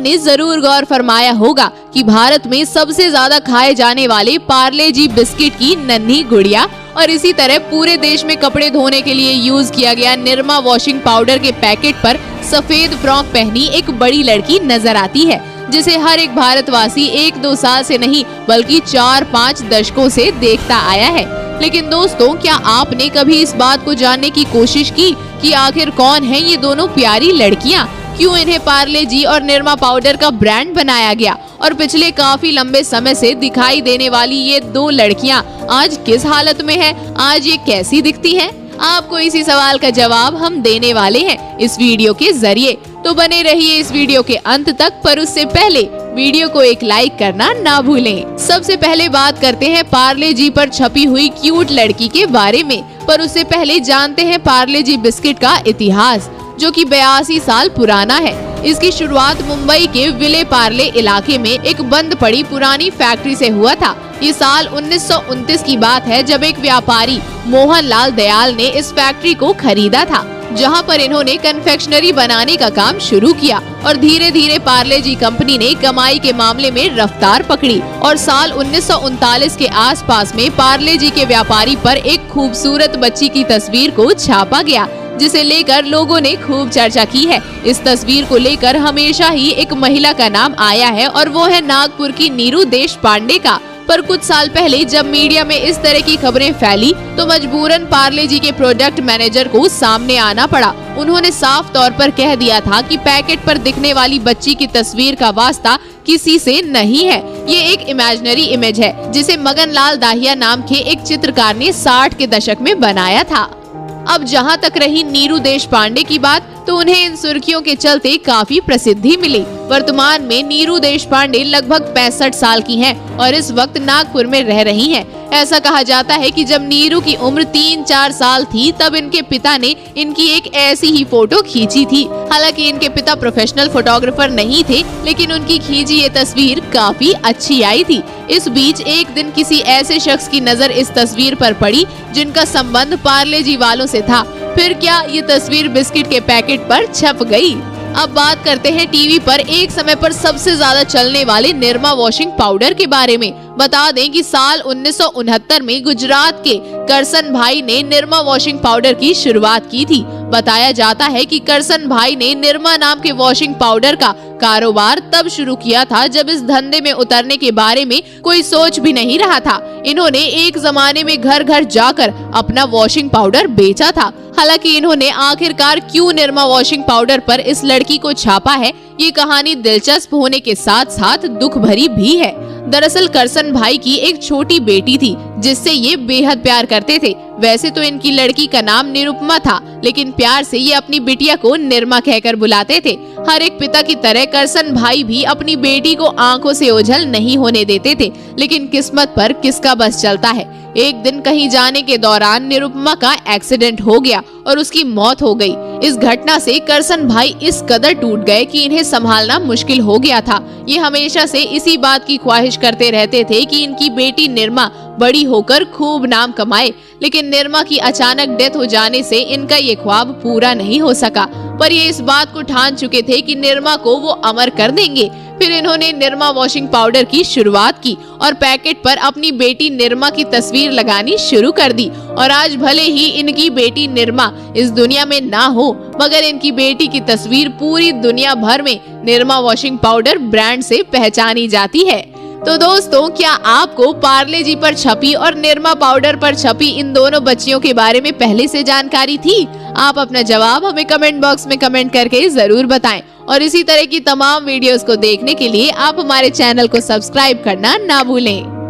आपने जरूर गौर फरमाया होगा कि भारत में सबसे ज्यादा खाए जाने वाले पार्ले जी बिस्किट की नन्ही गुड़िया और इसी तरह पूरे देश में कपड़े धोने के लिए यूज किया गया निरमा वॉशिंग पाउडर के पैकेट पर सफेद फ्रॉक पहनी एक बड़ी लड़की नजर आती है, जिसे हर एक भारतवासी 1-2 साल से नहीं बल्कि 4-5 दशकों से देखता आया है। लेकिन दोस्तों, क्या आपने कभी इस बात को जानने की कोशिश की कि आखिर कौन है ये दोनों प्यारी लड़कियां? क्यों इन्हें पार्ले जी और निरमा पाउडर का ब्रांड बनाया गया और पिछले काफी लंबे समय से दिखाई देने वाली ये दो लड़कियां आज किस हालत में हैं? आज ये कैसी दिखती हैं? आपको इसी सवाल का जवाब हम देने वाले हैं इस वीडियो के जरिए, तो बने रहिए इस वीडियो के अंत तक। पर उससे पहले वीडियो को एक लाइक करना ना भूलें। सबसे पहले बात करते हैं पार्ले जी पर छपी हुई क्यूट लड़की के बारे में, पर उससे पहले जानते हैं पार्ले जी बिस्किट का इतिहास, जो कि 82 साल पुराना है। इसकी शुरुआत मुंबई के विले पार्ले इलाके में एक बंद पड़ी पुरानी फैक्ट्री से हुआ था। ये साल 1929 की बात है, जब एक व्यापारी मोहन लाल दयाल ने इस फैक्ट्री को खरीदा था, जहां पर इन्होंने कन्फेक्शनरी बनाने का काम शुरू किया और धीरे धीरे पार्ले जी कंपनी ने कमाई के मामले में रफ्तार पकड़ी और साल 1939 के आसपास में पार्ले जी के व्यापारी पर एक खूबसूरत बच्ची की तस्वीर को छापा गया, जिसे लेकर लोगों ने खूब चर्चा की है। इस तस्वीर को लेकर हमेशा ही एक महिला का नाम आया है और वो है नागपुर की नीरू देशपांडे का। पर कुछ साल पहले जब मीडिया में इस तरह की खबरें फैली तो मजबूरन पार्ले जी के प्रोडक्ट मैनेजर को सामने आना पड़ा। उन्होंने साफ तौर पर कह दिया था कि पैकेट पर दिखने वाली बच्ची की तस्वीर का वास्ता किसी से नहीं है, ये एक इमेजिनरी इमेज है जिसे मगन लाल दाहिया नाम के एक चित्रकार ने 60 के दशक में बनाया था। अब जहां तक रही नीरू देशपांडे की बात, तो उन्हें इन सुर्खियों के चलते काफी प्रसिद्धि मिली। वर्तमान में नीरू देशपांडे लगभग 65 साल की हैं और इस वक्त नागपुर में रह रही हैं। ऐसा कहा जाता है कि जब नीरू की उम्र 3-4 साल थी तब इनके पिता ने इनकी एक ऐसी ही फोटो खींची थी। हालांकि इनके पिता प्रोफेशनल फोटोग्राफर नहीं थे, लेकिन उनकी खींची ये तस्वीर काफी अच्छी आई थी। इस बीच एक दिन किसी ऐसे शख्स की नजर इस तस्वीर पर पड़ी जिनका संबंध पार्ले जी वालों से था। फिर क्या ये तस्वीर बिस्किट के पैकेट पर छप गई। अब बात करते हैं टीवी पर एक समय पर सबसे ज्यादा चलने वाले निरमा वॉशिंग पाउडर के बारे में। बता दें कि साल 1969 में गुजरात के करसन भाई ने निरमा वॉशिंग पाउडर की शुरुआत की थी। बताया जाता है कि करसन भाई ने निरमा नाम के वॉशिंग पाउडर का कारोबार तब शुरू किया था जब इस धंधे में उतरने के बारे में कोई सोच भी नहीं रहा था। इन्होंने एक जमाने में घर घर जाकर अपना वॉशिंग पाउडर बेचा था। हालांकि इन्होंने आखिरकार क्यों निरमा वॉशिंग पाउडर पर इस लड़की को छापा है, ये कहानी दिलचस्प होने के साथ साथ दुख भरी भी है। दरअसल करसन भाई की एक छोटी बेटी थी जिससे ये बेहद प्यार करते थे। वैसे तो इनकी लड़की का नाम निरुपमा था, लेकिन प्यार से ये अपनी बिटिया को निरमा कहकर बुलाते थे। हर एक पिता की तरह करसन भाई भी अपनी बेटी को आंखों से ओझल नहीं होने देते थे, लेकिन किस्मत पर किसका बस चलता है। एक दिन कहीं जाने के दौरान निरुपमा का एक्सीडेंट हो गया और उसकी मौत हो गई। इस घटना से करसन भाई इस कदर टूट गए कि इन्हें संभालना मुश्किल हो गया था। ये हमेशा से इसी बात की ख्वाहिश करते रहते थे कि इनकी बेटी निरमा बड़ी होकर खूब नाम कमाए, लेकिन निरमा की अचानक डेथ हो जाने से इनका ये ख्वाब पूरा नहीं हो सका। पर ये इस बात को ठान चुके थे कि निरमा को वो अमर कर देंगे। फिर इन्होंने निरमा वॉशिंग पाउडर की शुरुआत की और पैकेट पर अपनी बेटी निरमा की तस्वीर लगानी शुरू कर दी। और आज भले ही इनकी बेटी निरमा इस दुनिया में ना हो, मगर इनकी बेटी की तस्वीर पूरी दुनिया भर में निरमा वॉशिंग पाउडर ब्रांड से पहचानी जाती है। तो दोस्तों, क्या आपको पार्ले जी पर छपी और निरमा पाउडर पर छपी इन दोनों बच्चियों के बारे में पहले से जानकारी थी? आप अपना जवाब हमें कमेंट बॉक्स में कमेंट करके जरूर बताएं। और इसी तरह की तमाम वीडियोस को देखने के लिए आप हमारे चैनल को सब्सक्राइब करना ना भूलें।